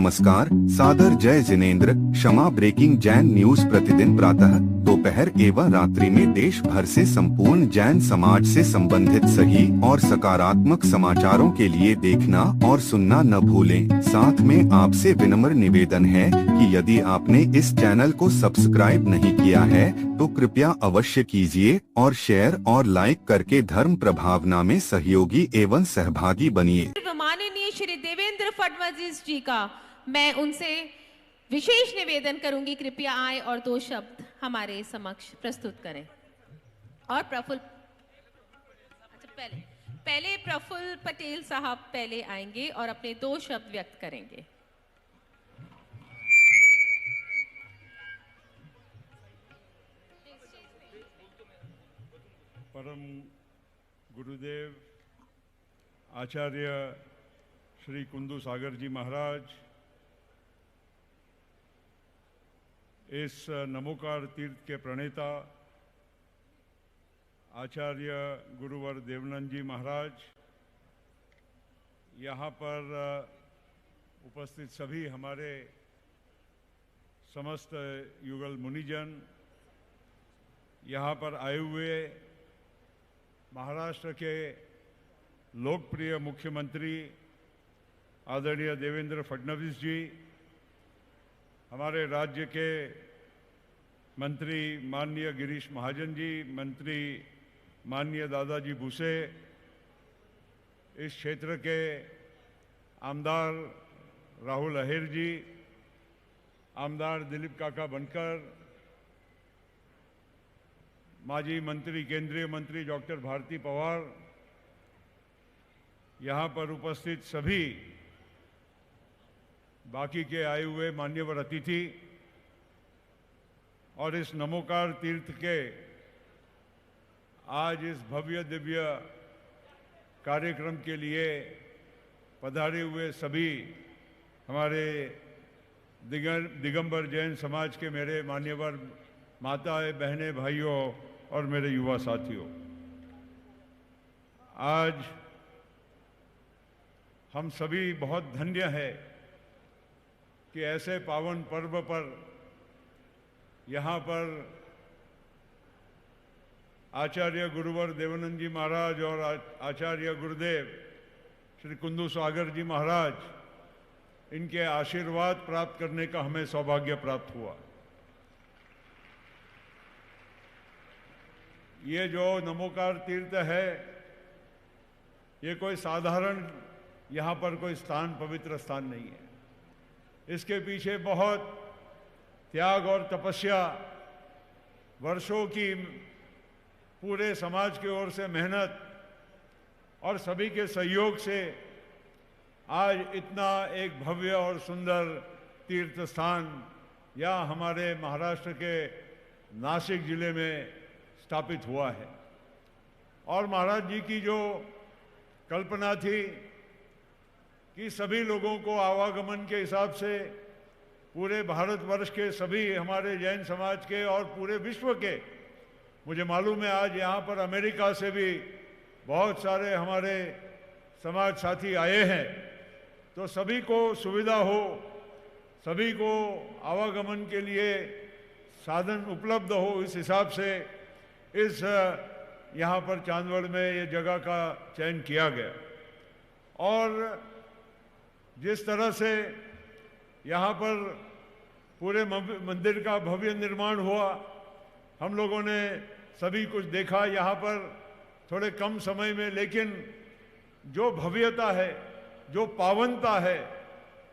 नमस्कार, सादर जय जिनेंद्र। क्षमा ब्रेकिंग जैन न्यूज प्रतिदिन प्रातः, दोपहर एवं रात्रि में देश भर से संपूर्ण जैन समाज से संबंधित सही और सकारात्मक समाचारों के लिए देखना और सुनना न भूलें। साथ में आपसे विनम्र निवेदन है कि यदि आपने इस चैनल को सब्सक्राइब नहीं किया है तो कृपया अवश्य कीजिए और शेयर और लाइक करके धर्म प्रभावना में सहयोगी एवं सहभागी बनिए। माननीय श्री देवेंद्र फडणवीस जी का मैं उनसे विशेष निवेदन करूंगी, कृपया आए और दो शब्द हमारे समक्ष प्रस्तुत करें। और प्रफुल्ल पहले प्रफुल्ल पटेल साहब पहले आएंगे और अपने दो शब्द व्यक्त करेंगे। परम गुरुदेव आचार्य श्री कुंदू सागर जी महाराज, इस नमोकार तीर्थ के प्रणेता आचार्य गुरुवर देवानंद जी महाराज, यहाँ पर उपस्थित सभी हमारे समस्त युगल मुनिजन, यहाँ पर आए हुए महाराष्ट्र के लोकप्रिय मुख्यमंत्री आदरणीय देवेंद्र फडणवीस जी, हमारे राज्य के मंत्री माननीय गिरीश महाजन जी, मंत्री माननीय दादाजी भूसे, इस क्षेत्र के आमदार राहुल अहेर जी, आमदार दिलीप काका बनकर, माजी मंत्री केंद्रीय मंत्री डॉक्टर भारती पवार, यहाँ पर उपस्थित सभी बाकी के आए हुए मान्यवर अतिथि और इस नमोकार तीर्थ के आज इस भव्य दिव्य कार्यक्रम के लिए पधारे हुए सभी हमारे दिगंबर जैन समाज के मेरे मान्यवर माताएं, बहनें, भाइयों और मेरे युवा साथियों, आज हम सभी बहुत धन्य है कि ऐसे पावन पर्व पर यहाँ पर आचार्य गुरुवर देवानंद जी महाराज और आचार्य गुरुदेव श्री कुंदू सागर जी महाराज, इनके आशीर्वाद प्राप्त करने का हमें सौभाग्य प्राप्त हुआ। ये जो नमोकार तीर्थ है, ये कोई साधारण यहाँ पर कोई स्थान, पवित्र स्थान नहीं है। इसके पीछे बहुत त्याग और तपस्या, वर्षों की पूरे समाज की ओर से मेहनत और सभी के सहयोग से आज इतना एक भव्य और सुंदर तीर्थ स्थान या हमारे महाराष्ट्र के नासिक जिले में स्थापित हुआ है। और महाराज जी की जो कल्पना थी कि सभी लोगों को आवागमन के हिसाब से पूरे भारतवर्ष के सभी हमारे जैन समाज के और पूरे विश्व के, मुझे मालूम है आज यहाँ पर अमेरिका से भी बहुत सारे हमारे समाज साथी आए हैं, तो सभी को सुविधा हो, सभी को आवागमन के लिए साधन उपलब्ध हो, इस हिसाब से इस यहाँ पर चांदवड़ में ये जगह का चयन किया गया। और जिस तरह से यहाँ पर पूरे मंदिर का भव्य निर्माण हुआ, हम लोगों ने सभी कुछ देखा यहाँ पर थोड़े कम समय में, लेकिन जो भव्यता है, जो पावनता है,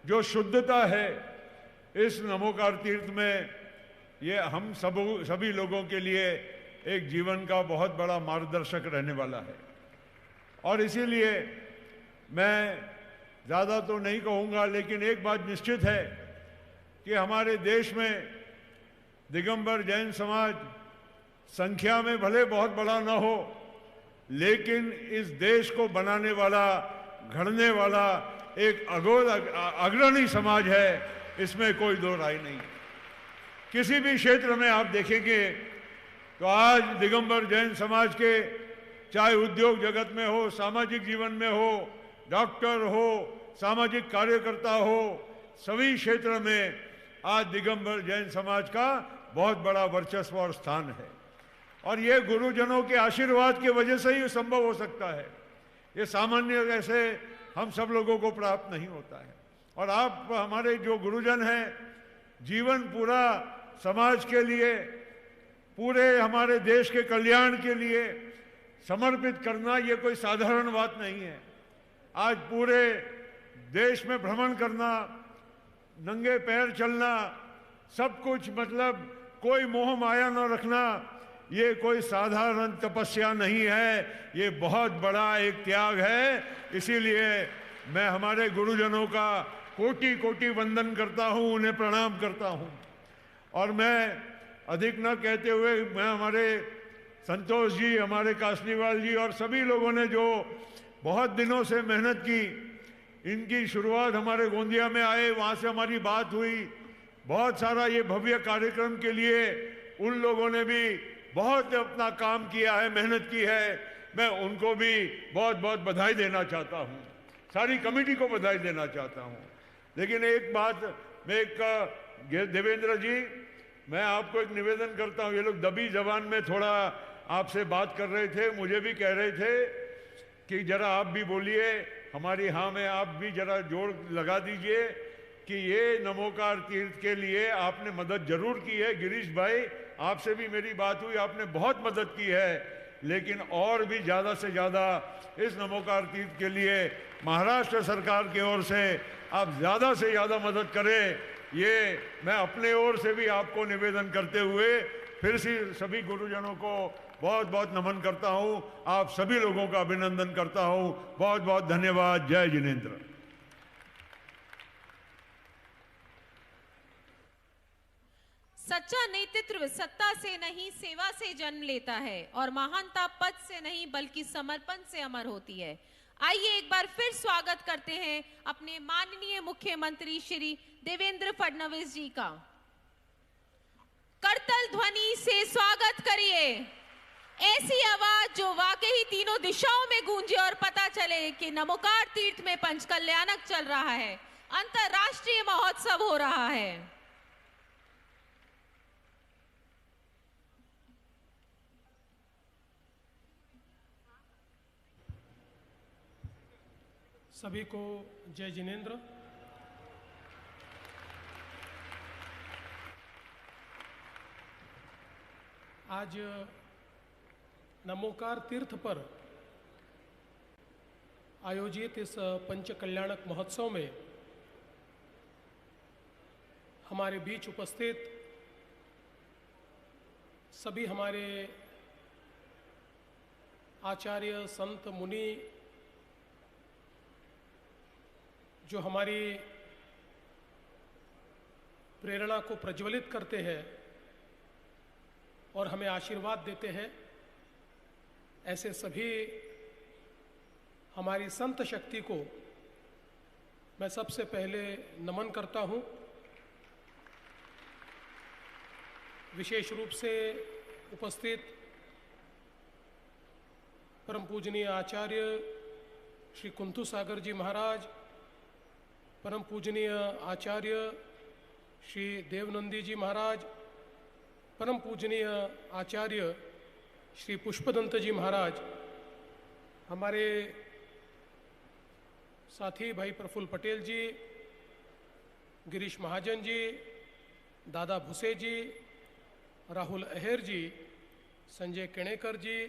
जो शुद्धता है इस नमोकार तीर्थ में, ये हम सभी लोगों के लिए एक जीवन का बहुत बड़ा मार्गदर्शक रहने वाला है। और इसीलिए मैं ज़्यादा तो नहीं कहूँगा, लेकिन एक बात निश्चित है कि हमारे देश में दिगंबर जैन समाज संख्या में भले बहुत बड़ा न हो, लेकिन इस देश को बनाने वाला, घड़ने वाला एक अग्रणी समाज है, इसमें कोई दो राय नहीं। किसी भी क्षेत्र में आप देखेंगे तो आज दिगंबर जैन समाज के, चाहे उद्योग जगत में हो, सामाजिक जीवन में हो, डॉक्टर हो, सामाजिक कार्यकर्ता हो, सभी क्षेत्र में आज दिगंबर जैन समाज का बहुत बड़ा वर्चस्व और स्थान है। और ये गुरुजनों के आशीर्वाद की वजह से ही संभव हो सकता है। ये सामान्य ऐसे हम सब लोगों को प्राप्त नहीं होता है। और आप हमारे जो गुरुजन हैं, जीवन पूरा समाज के लिए, पूरे हमारे देश के कल्याण के लिए समर्पित करना, ये कोई साधारण बात नहीं है। आज पूरे देश में भ्रमण करना, नंगे पैर चलना, सब कुछ, मतलब कोई मोह माया न रखना, ये कोई साधारण तपस्या नहीं है, ये बहुत बड़ा एक त्याग है। इसीलिए मैं हमारे गुरुजनों का कोटि कोटि वंदन करता हूँ, उन्हें प्रणाम करता हूँ। और मैं अधिक न कहते हुए, मैं हमारे संतोष जी, हमारे कासलीवाल जी और सभी लोगों ने जो बहुत दिनों से मेहनत की, इनकी शुरुआत हमारे गोंदिया में आए, वहाँ से हमारी बात हुई, बहुत सारा ये भव्य कार्यक्रम के लिए उन लोगों ने भी बहुत अपना काम किया है, मेहनत की है। मैं उनको भी बहुत बहुत बधाई देना चाहता हूँ, सारी कमेटी को बधाई देना चाहता हूँ। लेकिन एक बात, देवेंद्र जी, मैं आपको एक निवेदन करता हूँ। ये लोग दबी जबान में थोड़ा आपसे बात कर रहे थे, मुझे भी कह रहे थे कि जरा आप भी बोलिए, हमारी हाँ में आप भी जरा जोर लगा दीजिए कि ये नमोकार तीर्थ के लिए आपने मदद जरूर की है। गिरीश भाई, आपसे भी मेरी बात हुई, आपने बहुत मदद की है, लेकिन और भी ज़्यादा से ज़्यादा इस नमोकार तीर्थ के लिए महाराष्ट्र सरकार की ओर से आप ज़्यादा से ज़्यादा मदद करें। ये मैं अपने ओर से भी आपको निवेदन करते हुए फिर से सभी गुरुजनों को बहुत बहुत नमन करता हूँ, आप सभी लोगों का अभिनंदन करता हूँ। बहुत बहुत धन्यवाद। जय जिनेंद्र। सच्चा नेतृत्व सत्ता से नहीं, सेवा से जन्म लेता है और महानता पद से नहीं बल्कि समर्पण से अमर होती है। आइए एक बार फिर स्वागत करते हैं अपने माननीय मुख्यमंत्री श्री देवेंद्र फडणवीस जी का। करतल ध्वनि से स्वागत करिए, ऐसी आवाज जो वाकई तीनों दिशाओं में गूंजे और पता चले कि नमोकार तीर्थ में पंचकल्याणक चल रहा है, अंतरराष्ट्रीय महोत्सव हो रहा है। सभी को जय जिनेंद्र। आज नमोकार तीर्थ पर आयोजित इस पंचकल्याणक महोत्सव में हमारे बीच उपस्थित सभी हमारे आचार्य, संत, मुनि, जो हमारी प्रेरणा को प्रज्वलित करते हैं और हमें आशीर्वाद देते हैं, ऐसे सभी हमारी संत शक्ति को मैं सबसे पहले नमन करता हूँ। विशेष रूप से उपस्थित परम पूजनीय आचार्य श्री कुंतु सागर जी महाराज, परम पूजनीय आचार्य श्री देवनंदी जी महाराज, परम पूजनीय आचार्य श्री पुष्पदंत जी महाराज, हमारे साथी भाई प्रफुल्ल पटेल जी, गिरीश महाजन जी, दादा भुसे जी, राहुल अहेर जी, संजय केणेकर जी,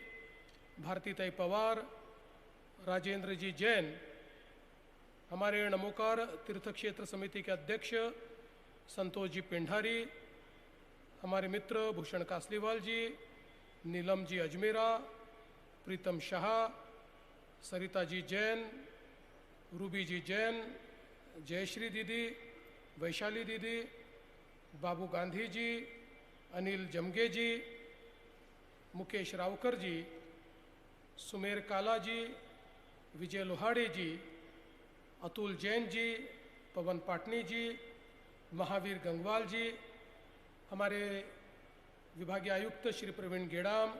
भारतीताई पवार, राजेंद्र जी जैन, हमारे नमोकार तीर्थ क्षेत्र समिति के अध्यक्ष संतोष जी पेंढारी, हमारे मित्र भूषण कासलीवाल जी, नीलम जी अजमेरा, प्रीतम शाह, सरिता जी जैन, रूबी जी जैन, जयश्री दीदी, वैशाली दीदी, बाबू गांधी जी, अनिल जमगे जी, मुकेश रावकर जी, सुमेर काला जी, विजय लोहाड़े जी, अतुल जैन जी, पवन पाटनी जी, महावीर गंगवाल जी, हमारे विभागीय आयुक्त श्री प्रवीण गेड़ाम,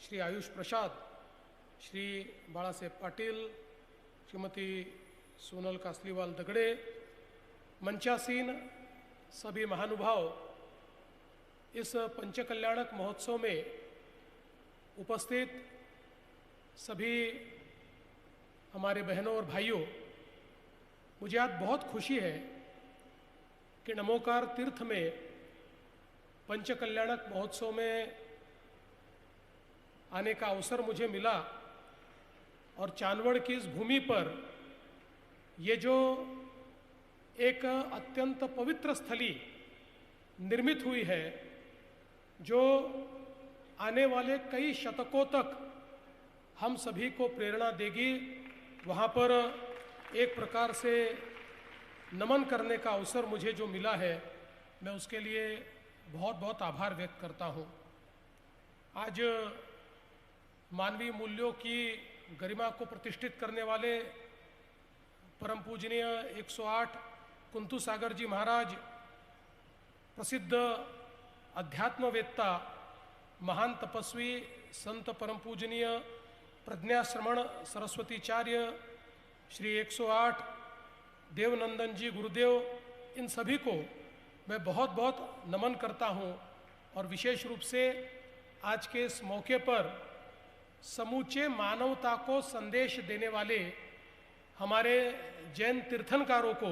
श्री आयुष प्रसाद, श्री बाळासाहेब पाटिल, श्रीमती सोनल कासलीवाल दगड़े, मंचासीन सभी महानुभाव, इस पंचकल्याणक महोत्सव में उपस्थित सभी हमारे बहनों और भाइयों, मुझे आज बहुत खुशी है कि नमोकार तीर्थ में पंचकल्याणक महोत्सव में आने का अवसर मुझे मिला और चांदवड़ की इस भूमि पर ये जो एक अत्यंत पवित्र स्थली निर्मित हुई है, जो आने वाले कई शतकों तक हम सभी को प्रेरणा देगी, वहाँ पर एक प्रकार से नमन करने का अवसर मुझे जो मिला है, मैं उसके लिए बहुत बहुत आभार व्यक्त करता हूँ। आज मानवीय मूल्यों की गरिमा को प्रतिष्ठित करने वाले परम पूजनीय 108 कुंतु सागर जी महाराज, प्रसिद्ध अध्यात्मवेत्ता, महान तपस्वी, संत परम पूजनीय प्रज्ञाश्रमण सरस्वतीचार्य श्री 108 देवनंदन जी गुरुदेव, इन सभी को मैं बहुत बहुत नमन करता हूँ। और विशेष रूप से आज के इस मौके पर समूचे मानवता को संदेश देने वाले हमारे जैन तीर्थंकरों को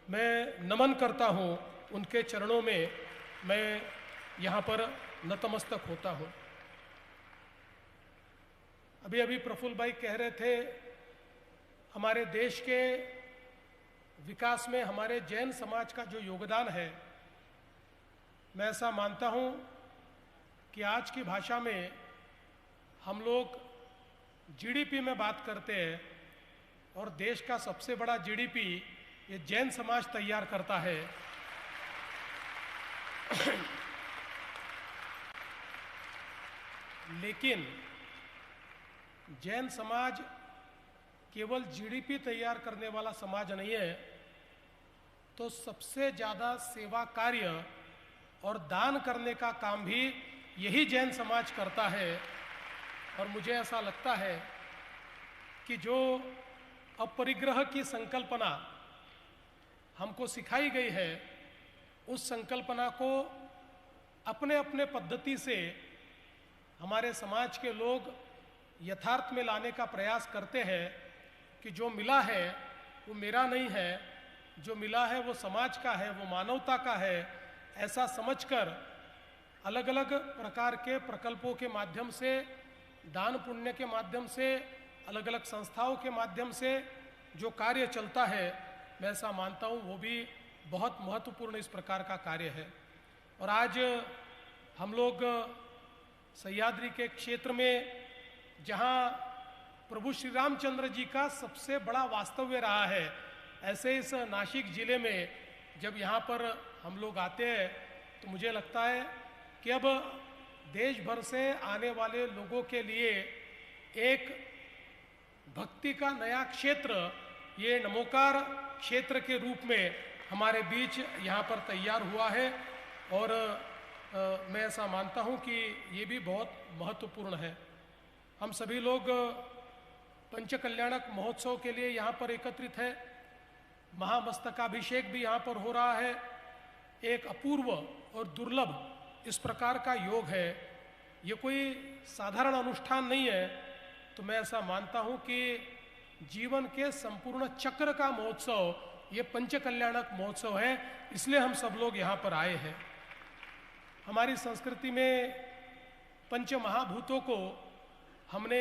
मैं नमन करता हूँ। उनके चरणों में मैं यहाँ पर नतमस्तक होता हूँ। अभी अभी प्रफुल्ल भाई कह रहे थे, हमारे देश के विकास में हमारे जैन समाज का जो योगदान है, मैं ऐसा मानता हूँ कि आज की भाषा में हम लोग जीडीपी में बात करते हैं और देश का सबसे बड़ा जीडीपी ये जैन समाज तैयार करता है। लेकिन जैन समाज केवल जीडीपी तैयार करने वाला समाज नहीं है, तो सबसे ज़्यादा सेवा कार्य और दान करने का काम भी यही जैन समाज करता है। और मुझे ऐसा लगता है कि जो अपरिग्रह की संकल्पना हमको सिखाई गई है, उस संकल्पना को अपने अपने पद्धति से हमारे समाज के लोग यथार्थ में लाने का प्रयास करते हैं कि जो मिला है वो मेरा नहीं है, जो मिला है वो समाज का है, वो मानवता का है, ऐसा समझकर अलग अलग प्रकार के प्रकल्पों के माध्यम से, दान पुण्य के माध्यम से, अलग अलग संस्थाओं के माध्यम से जो कार्य चलता है, मैं ऐसा मानता हूँ वो भी बहुत महत्वपूर्ण इस प्रकार का कार्य है। और आज हम लोग सह्याद्री के क्षेत्र में, जहाँ प्रभु श्री रामचंद्र जी का सबसे बड़ा वास्तव्य रहा है, ऐसे इस नासिक जिले में जब यहाँ पर हम लोग आते हैं, तो मुझे लगता है कि अब देश भर से आने वाले लोगों के लिए एक भक्ति का नया क्षेत्र, ये नमोकार क्षेत्र के रूप में हमारे बीच यहाँ पर तैयार हुआ है। और मैं ऐसा मानता हूँ कि ये भी बहुत महत्वपूर्ण है। हम सभी लोग पंचकल्याणक महोत्सव के लिए यहाँ पर एकत्रित है। महामस्तकाभिषेक भी यहाँ पर हो रहा है। एक अपूर्व और दुर्लभ इस प्रकार का योग है, ये कोई साधारण अनुष्ठान नहीं है। तो मैं ऐसा मानता हूँ कि जीवन के संपूर्ण चक्र का महोत्सव ये पंचकल्याणक महोत्सव है, इसलिए हम सब लोग यहाँ पर आए हैं। हमारी संस्कृति में पंच महाभूतों को हमने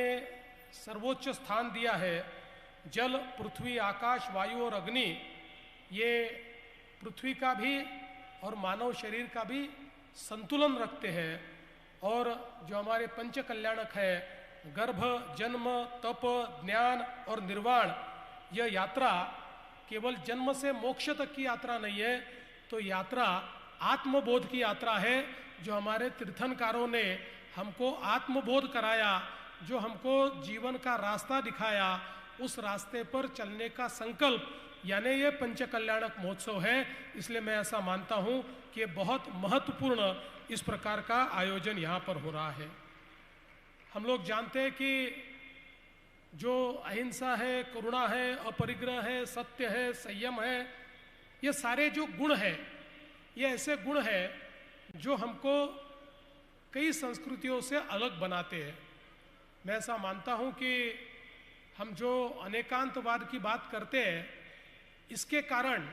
सर्वोच्च स्थान दिया है। जल, पृथ्वी, आकाश, वायु और अग्नि, ये पृथ्वी का भी और मानव शरीर का भी संतुलन रखते हैं। और जो हमारे पंच कल्याणक है, गर्भ, जन्म, तप, ज्ञान और निर्वाण, यह यात्रा केवल जन्म से मोक्ष तक की यात्रा नहीं है, तो यात्रा आत्मबोध की यात्रा है। जो हमारे तीर्थंकरों ने हमको आत्मबोध कराया, जो हमको जीवन का रास्ता दिखाया, उस रास्ते पर चलने का संकल्प, यानी ये पंचकल्याणक महोत्सव है। इसलिए मैं ऐसा मानता हूँ कि बहुत महत्वपूर्ण इस प्रकार का आयोजन यहाँ पर हो रहा है। हम लोग जानते हैं कि जो अहिंसा है, करुणा है, अपरिग्रह है, सत्य है, संयम है, ये सारे जो गुण हैं, ये ऐसे गुण हैं जो हमको कई संस्कृतियों से अलग बनाते हैं। मैं ऐसा मानता हूँ कि हम जो अनेकांतवाद की बात करते हैं, इसके कारण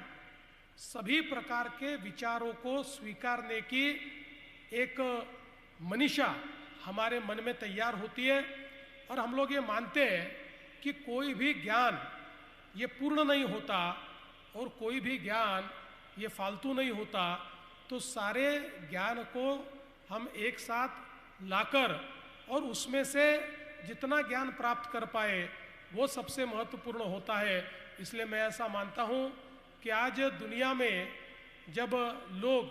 सभी प्रकार के विचारों को स्वीकारने की एक मनीषा हमारे मन में तैयार होती है, और हम लोग ये मानते हैं कि कोई भी ज्ञान ये पूर्ण नहीं होता और कोई भी ज्ञान ये फालतू नहीं होता। तो सारे ज्ञान को हम एक साथ लाकर और उसमें से जितना ज्ञान प्राप्त कर पाए वो सबसे महत्वपूर्ण होता है। इसलिए मैं ऐसा मानता हूँ कि आज दुनिया में जब लोग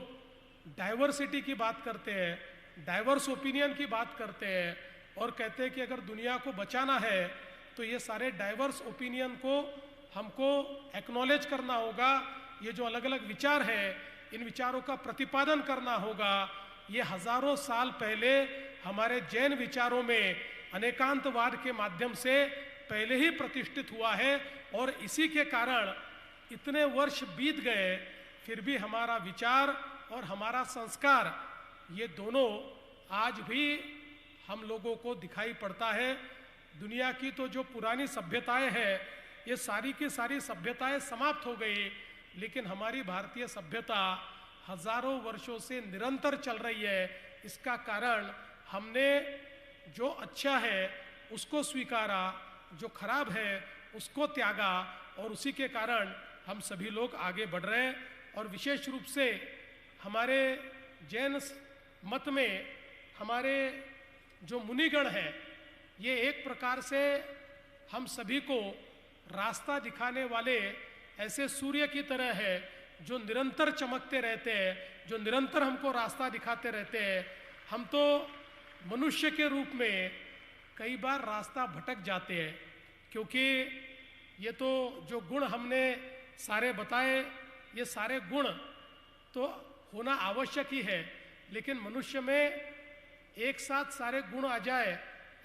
डाइवर्सिटी की बात करते हैं, डाइवर्स ओपिनियन की बात करते हैं और कहते हैं कि अगर दुनिया को बचाना है तो ये सारे डाइवर्स ओपिनियन को हमको एक्नॉलेज करना होगा। ये जो अलग अलग विचार है, इन विचारों का प्रतिपादन करना होगा। ये हजारों साल पहले हमारे जैन विचारों में अनेकांतवाद के माध्यम से पहले ही प्रतिष्ठित हुआ है, और इसी के कारण इतने वर्ष बीत गए फिर भी हमारा विचार और हमारा संस्कार ये दोनों आज भी हम लोगों को दिखाई पड़ता है। दुनिया की तो जो पुरानी सभ्यताएं हैं, ये सारी की सारी सभ्यताएं समाप्त हो गई, लेकिन हमारी भारतीय सभ्यता हजारों वर्षों से निरंतर चल रही है। इसका कारण हमने जो अच्छा है उसको स्वीकारा, जो खराब है उसको त्यागा, और उसी के कारण हम सभी लोग आगे बढ़ रहे हैं। और विशेष रूप से हमारे जैन मत में हमारे जो मुनिगण हैं, ये एक प्रकार से हम सभी को रास्ता दिखाने वाले ऐसे सूर्य की तरह है जो निरंतर चमकते रहते हैं, जो निरंतर हमको रास्ता दिखाते रहते हैं। हम तो मनुष्य के रूप में कई बार रास्ता भटक जाते हैं, क्योंकि ये तो जो गुण हमने सारे बताए, ये सारे गुण तो होना आवश्यक ही है, लेकिन मनुष्य में एक साथ सारे गुण आ जाए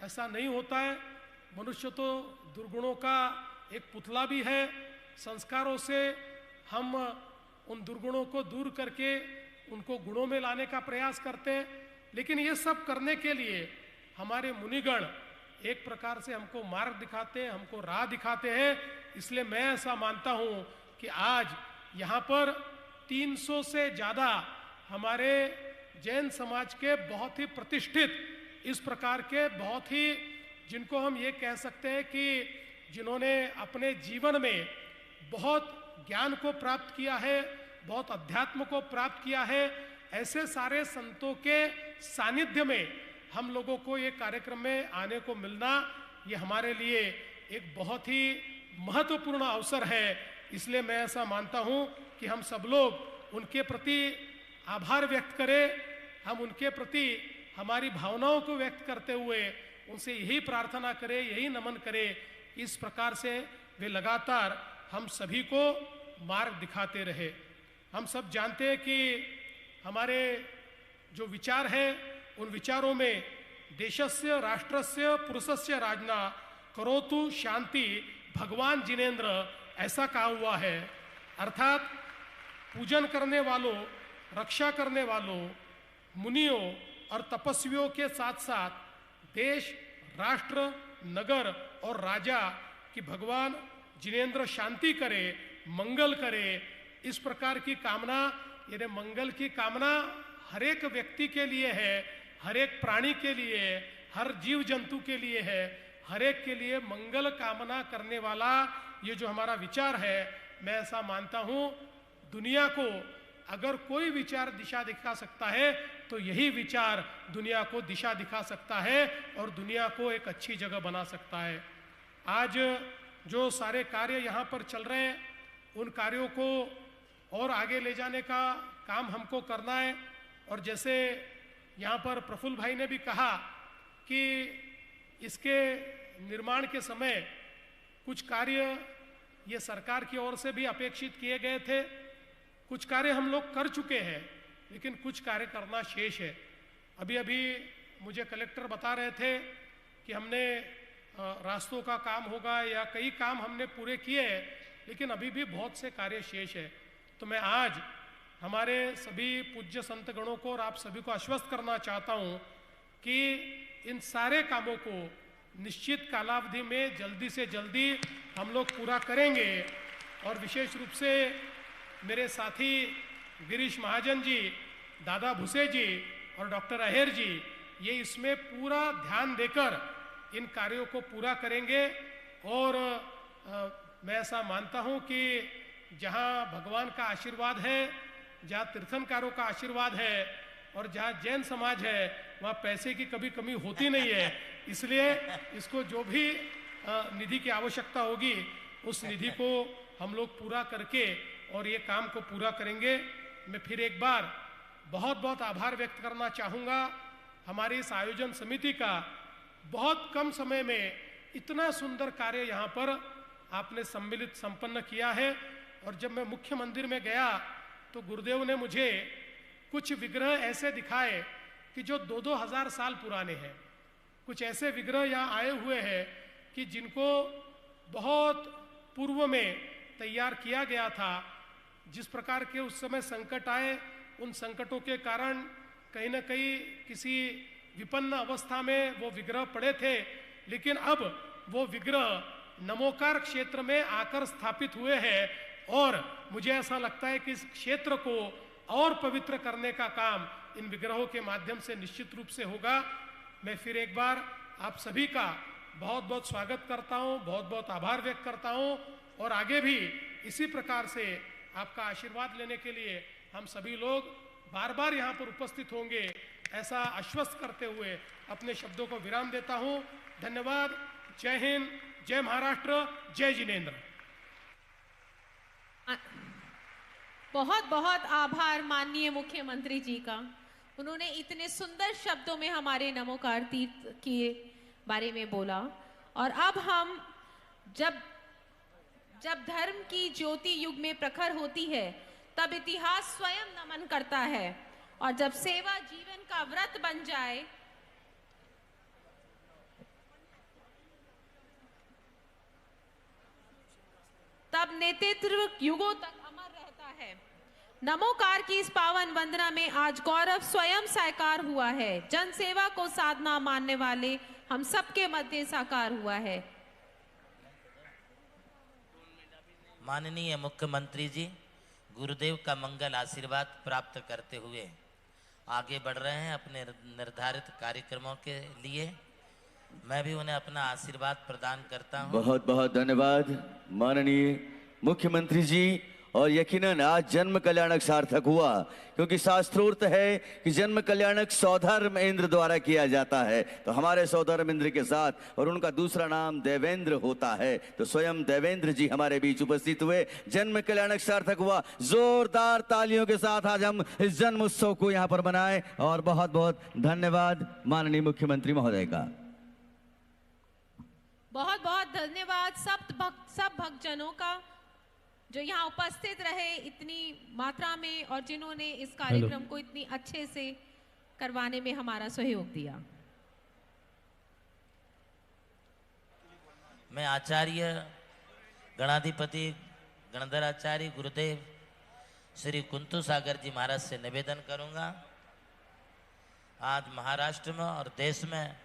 ऐसा नहीं होता है। मनुष्य तो दुर्गुणों का एक पुतला भी है। संस्कारों से हम उन दुर्गुणों को दूर करके उनको गुणों में लाने का प्रयास करते हैं, लेकिन ये सब करने के लिए हमारे मुनिगण एक प्रकार से हमको मार्ग दिखाते हैं, हमको राह दिखाते हैं। इसलिए मैं ऐसा मानता हूँ कि आज यहाँ पर 300 से ज़्यादा हमारे जैन समाज के बहुत ही प्रतिष्ठित इस प्रकार के बहुत ही, जिनको हम ये कह सकते हैं कि जिन्होंने अपने जीवन में बहुत ज्ञान को प्राप्त किया है, बहुत अध्यात्म को प्राप्त किया है, ऐसे सारे संतों के सानिध्य में हम लोगों को ये कार्यक्रम में आने को मिलना, ये हमारे लिए एक बहुत ही महत्वपूर्ण अवसर है। इसलिए मैं ऐसा मानता हूँ कि हम सब लोग उनके प्रति आभार व्यक्त करें, हम उनके प्रति हमारी भावनाओं को व्यक्त करते हुए उनसे यही प्रार्थना करें, यही नमन करें, इस प्रकार से वे लगातार हम सभी को मार्ग दिखाते रहे। हम सब जानते हैं कि हमारे जो विचार हैं, उन विचारों में देशस्य राष्ट्रस्य पुरुषस्य राजना करोतु शांति भगवान जिनेन्द्र ऐसा कहा हुआ है। अर्थात पूजन करने वालों, रक्षा करने वालों, मुनियों और तपस्वियों के साथ साथ देश, राष्ट्र, नगर और राजा की भगवान जिनेन्द्र शांति करे, मंगल करे, इस प्रकार की कामना, यानी मंगल की कामना हर एक व्यक्ति के लिए है, हर एक प्राणी के लिए, हर जीव जंतु के लिए है, हर एक के लिए मंगल कामना करने वाला ये जो हमारा विचार है, मैं ऐसा मानता हूँ दुनिया को अगर कोई विचार दिशा दिखा सकता है तो यही विचार दुनिया को दिशा दिखा सकता है और दुनिया को एक अच्छी जगह बना सकता है। आज जो सारे कार्य यहाँ पर चल रहे हैं, उन कार्यों को और आगे ले जाने का काम हमको करना है। और जैसे यहाँ पर प्रफुल्ल भाई ने भी कहा कि इसके निर्माण के समय कुछ कार्य ये सरकार की ओर से भी अपेक्षित किए गए थे, कुछ कार्य हम लोग कर चुके हैं, लेकिन कुछ कार्य करना शेष है। अभी अभी मुझे कलेक्टर बता रहे थे कि हमने रास्तों का काम होगा या कई काम हमने पूरे किए हैं, लेकिन अभी भी बहुत से कार्य शेष है। तो मैं आज हमारे सभी पूज्य संतगणों को और आप सभी को आश्वस्त करना चाहता हूं कि इन सारे कामों को निश्चित कालावधि में जल्दी से जल्दी हम लोग पूरा करेंगे। और विशेष रूप से मेरे साथी गिरीश महाजन जी, दादा भुसे जी और डॉक्टर अहेर जी ये इसमें पूरा ध्यान देकर इन कार्यों को पूरा करेंगे। और मैं ऐसा मानता हूं कि जहां भगवान का आशीर्वाद है, जहां तीर्थंकरों का आशीर्वाद है और जहां जैन समाज है, वहां पैसे की कभी कमी होती नहीं है। इसलिए इसको जो भी निधि की आवश्यकता होगी उस निधि को हम लोग पूरा करके और ये काम को पूरा करेंगे। मैं फिर एक बार बहुत बहुत आभार व्यक्त करना चाहूँगा हमारी इस आयोजन समिति का। बहुत कम समय में इतना सुंदर कार्य यहाँ पर आपने सम्मिलित संपन्न किया है। और जब मैं मुख्य मंदिर में गया तो गुरुदेव ने मुझे कुछ विग्रह ऐसे दिखाए कि जो 2-2 हजार साल पुराने हैं। कुछ ऐसे विग्रह यहाँ आए हुए हैं कि जिनको बहुत पूर्व में तैयार किया गया था। जिस प्रकार के उस समय संकट आए, उन संकटों के कारण कहीं न कहीं किसी विपन्न अवस्था में वो विग्रह पड़े थे, लेकिन अब वो विग्रह नमोकार क्षेत्र में आकर स्थापित हुए हैं। और मुझे ऐसा लगता है कि इस क्षेत्र को और पवित्र करने का काम इन विग्रहों के माध्यम से निश्चित रूप से होगा। मैं फिर एक बार आप सभी का बहुत बहुत स्वागत करता हूं, बहुत बहुत आभार व्यक्त करता हूं। और आगे भी इसी प्रकार से आपका आशीर्वाद लेने के लिए हम सभी लोग बार बार यहाँ पर उपस्थित होंगे, ऐसा आश्वस्त करते हुए अपने शब्दों को विराम देता हूँ। धन्यवाद। जय हिंद, जय महाराष्ट्र, जय जिनेंद्र। बहुत बहुत आभार माननीय मुख्यमंत्री जी का। उन्होंने इतने सुंदर शब्दों में हमारे नमोकार तीर्थ के बारे में बोला। और अब हम जब धर्म की ज्योति युग में प्रखर होती है तब इतिहास स्वयं नमन करता है। और जब सेवा जीवन का व्रत बन जाए तब नेतृत्व युगों तक अमर रहता है। नमोकार की इस पावन वंदना में आज गौरव स्वयं साकार हुआ है। जन सेवा को साधना मानने वाले हम सबके मध्य साकार हुआ है। माननीय मुख्यमंत्री जी गुरुदेव का मंगल आशीर्वाद प्राप्त करते हुए आगे बढ़ रहे हैं अपने निर्धारित कार्यक्रमों के लिए। मैं भी उन्हें अपना आशीर्वाद प्रदान करता हूं। बहुत बहुत धन्यवाद माननीय मुख्यमंत्री जी। और यकीनन आज जन्म कल्याणक सार्थक हुआ, क्योंकि शास्त्रोक्त है कि जन्म कल्याणक सौधर्म इंद्र द्वारा किया जाता है। तो हमारे सौधर्म इंद्र के साथ, और उनका दूसरा नाम देवेंद्र होता है, तो स्वयं देवेंद्र जी हमारे बीच उपस्थित हुए। जन्म कल्याणक सार्थक हुआ। जोरदार तालियों के साथ आज हम इस जन्म उत्सव को यहाँ पर मनाएं। और बहुत बहुत धन्यवाद माननीय मुख्यमंत्री महोदय का। बहुत बहुत धन्यवाद सब भक्तजनों का जो यहाँ उपस्थित रहे इतनी मात्रा में और जिन्होंने इस कार्यक्रम को इतनी अच्छे से करवाने में हमारा सहयोग दिया। मैं आचार्य गणाधिपति गणधर आचार्य गुरुदेव श्री कुंतु सागर जी महाराज से निवेदन करूंगा। आज महाराष्ट्र में और देश में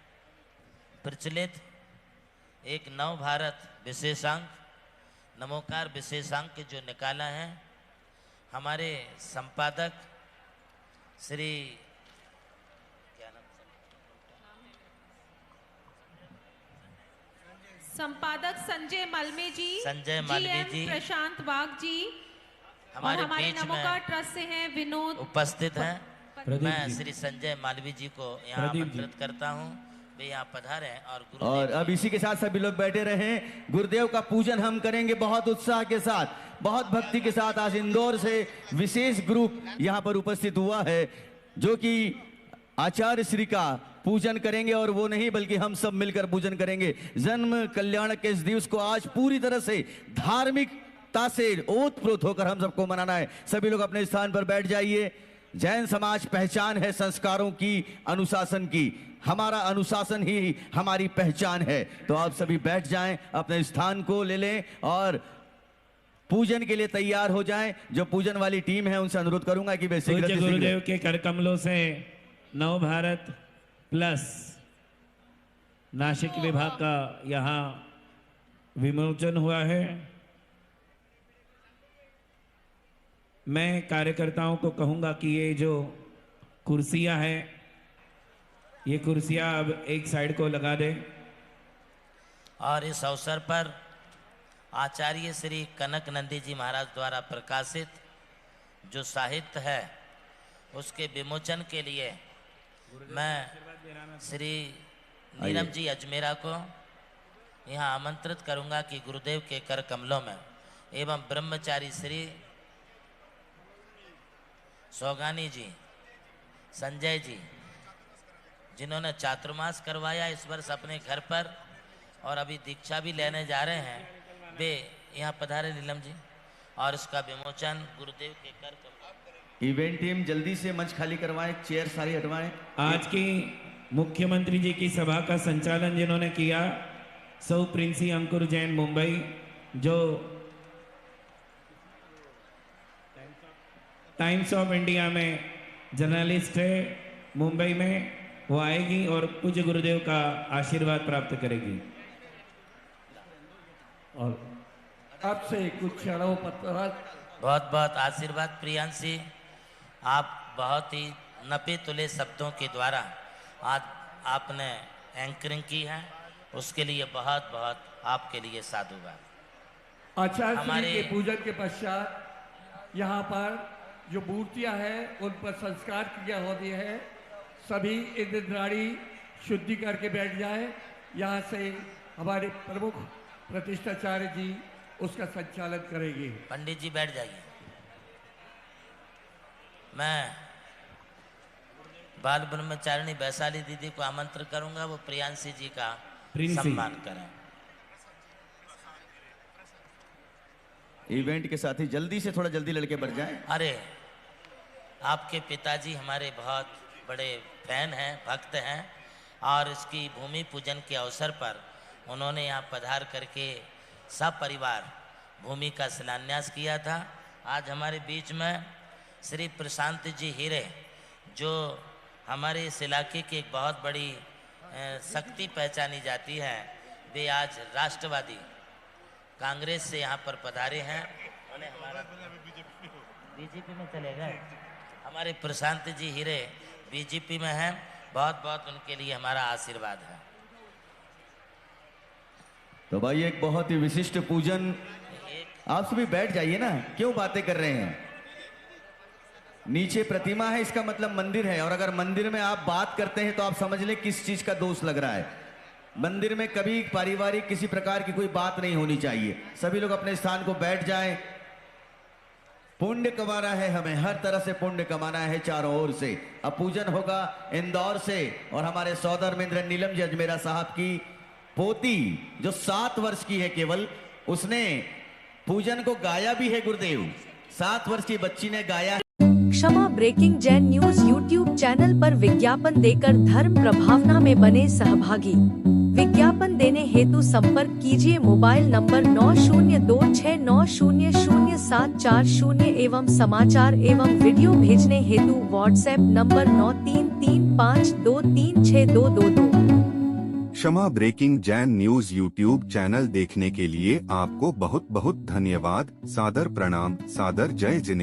प्रचलित एक नव भारत विशेषांक नमोकार विशेषांक जो निकाला है, हमारे संपादक श्री क्या नाम, संपादक संजय मालवे जी, जी, प्रशांत वाघ जी हमारे और हमारे बीच नमोकार में ट्रस्ट से हैं विनोद उपस्थित हैं। मैं श्री संजय मालवी जी को यहाँ आमंत्रित करता हूँ, वे यहाँ पधारे और अब इसी के साथ सभी लोग बैठे रहे। गुरुदेव का पूजन हम करेंगे बहुत उत्साह के साथ, बहुत भक्ति के साथ। आज इंदौर से विशेष ग्रुप यहाँ पर उपस्थित हुआ है जो कि आचार्य श्री का पूजन करेंगे, और वो नहीं बल्कि हम सब मिलकर पूजन करेंगे। जन्म कल्याण के इस दिवस को आज पूरी तरह से धार्मिकता से ओतप्रोत होकर हम सबको मनाना है। सभी लोग अपने स्थान पर बैठ जाइए। जैन समाज पहचान है संस्कारों की, अनुशासन की। हमारा अनुशासन ही हमारी पहचान है। तो आप सभी बैठ जाएं, अपने स्थान को ले लें और पूजन के लिए तैयार हो जाएं। जो पूजन वाली टीम है उनसे अनुरोध करूंगा कि वे शीघ्र पूज्य से शीघ्र। गुरुदेव के कर कमलों से नव भारत प्लस नासिक विभाग का यहाँ विमोचन हुआ है। मैं कार्यकर्ताओं को कहूंगा कि ये जो कुर्सियां हैं, ये कुर्सियां अब एक साइड को लगा दें। और इस अवसर पर आचार्य श्री कनक नंदी जी महाराज द्वारा प्रकाशित जो साहित्य है उसके विमोचन के लिए मैं श्री नीलम जी अजमेरा को यहाँ आमंत्रित करूंगा कि गुरुदेव के कर कमलों में एवं ब्रह्मचारी श्री सौगानी जी, संजय जी, जिन्होंने चातुर्मास करवाया इस वर्ष अपने घर पर और अभी दीक्षा भी लेने जा रहे हैं, वे यहाँ पधारे नीलम जी, और इसका विमोचन गुरुदेव के कर कमलों। इवेंट टीम जल्दी से मंच खाली करवाएं, चेयर सारी हटवाएं। आज की मुख्यमंत्री जी की सभा का संचालन जिन्होंने किया, सौ प्रिंसी अंकुर जैन मुंबई, जो टाइम्स ऑफ इंडिया में जर्नलिस्ट है मुंबई में, वो आएगी और पूज्य गुरुदेव का आशीर्वाद प्राप्त करेगी। और आपसे कुछ क्षणों पत्रकार बहुत बहुत आशीर्वाद प्रियांशी, आप बहुत ही नपे तुले शब्दों के द्वारा आज आपने एंकरिंग की है, उसके लिए बहुत बहुत आपके लिए साधुवाद। आचार्य श्री के पूजन के पश्चात यहाँ पर जो मूर्तियां हैं उन पर संस्कार क्रिया होती है। सभी इंद्राणी शुद्धि करके बैठ जाए। यहाँ से हमारे प्रमुख प्रतिष्ठाचार्य जी उसका संचालन करेंगे। पंडित जी बैठ जाइए। मैं बाल ब्रह्मचारिणी वैशाली दीदी को आमंत्रित करूंगा, वो प्रियांशी जी का सम्मान करें। इवेंट के साथ ही जल्दी से थोड़ा जल्दी लड़के बढ़ जाएं। अरे आपके पिताजी हमारे बहुत बड़े फैन हैं, भक्त हैं, और इसकी भूमि पूजन के अवसर पर उन्होंने यहाँ पधार करके सब परिवार भूमि का शिलान्यास किया था। आज हमारे बीच में श्री प्रशांत जी हीरे, जो हमारे इस इलाके की एक बहुत बड़ी शक्ति पहचानी जाती है, वे आज राष्ट्रवादी कांग्रेस से यहाँ पर पधारे हैं। उन्हें हमारा बीजेपी में चले गए। हमारे प्रशांत जी हीरे बीजेपी में हैं, बहुत बहुत उनके लिए हमारा आशीर्वाद है। तो भाई एक बहुत ही विशिष्ट पूजन। आप सभी बैठ जाइए ना, क्यों बातें कर रहे हैं। नीचे प्रतिमा है, इसका मतलब मंदिर है, और अगर मंदिर में आप बात करते हैं तो आप समझ लें किस चीज का दोष लग रहा है। मंदिर में कभी पारिवारिक किसी प्रकार की कोई बात नहीं होनी चाहिए। सभी लोग अपने स्थान को बैठ जाएं। पुण्य कमाना है, हमें हर तरह से पुण्य कमाना है चारों ओर से। अब पूजन होगा इंदौर से, और हमारे सौदर मित्र नीलम जी अजमेरा साहब की पोती जो 7 वर्ष की है केवल, उसने पूजन को गाया भी है। गुरुदेव 7 वर्ष की बच्ची ने गाया। Kshama breaking Jain news YouTube channel पर विज्ञापन देकर धर्म प्रभावना में बने सहभागी। विज्ञापन देने हेतु संपर्क कीजिए मोबाइल नंबर 9026900740 एवं समाचार एवं वीडियो भेजने हेतु WhatsApp number 9335236222। Kshama breaking Jain news YouTube channel देखने के लिए आपको बहुत बहुत धन्यवाद। सादर प्रणाम, सादर जय जिनेंद्र।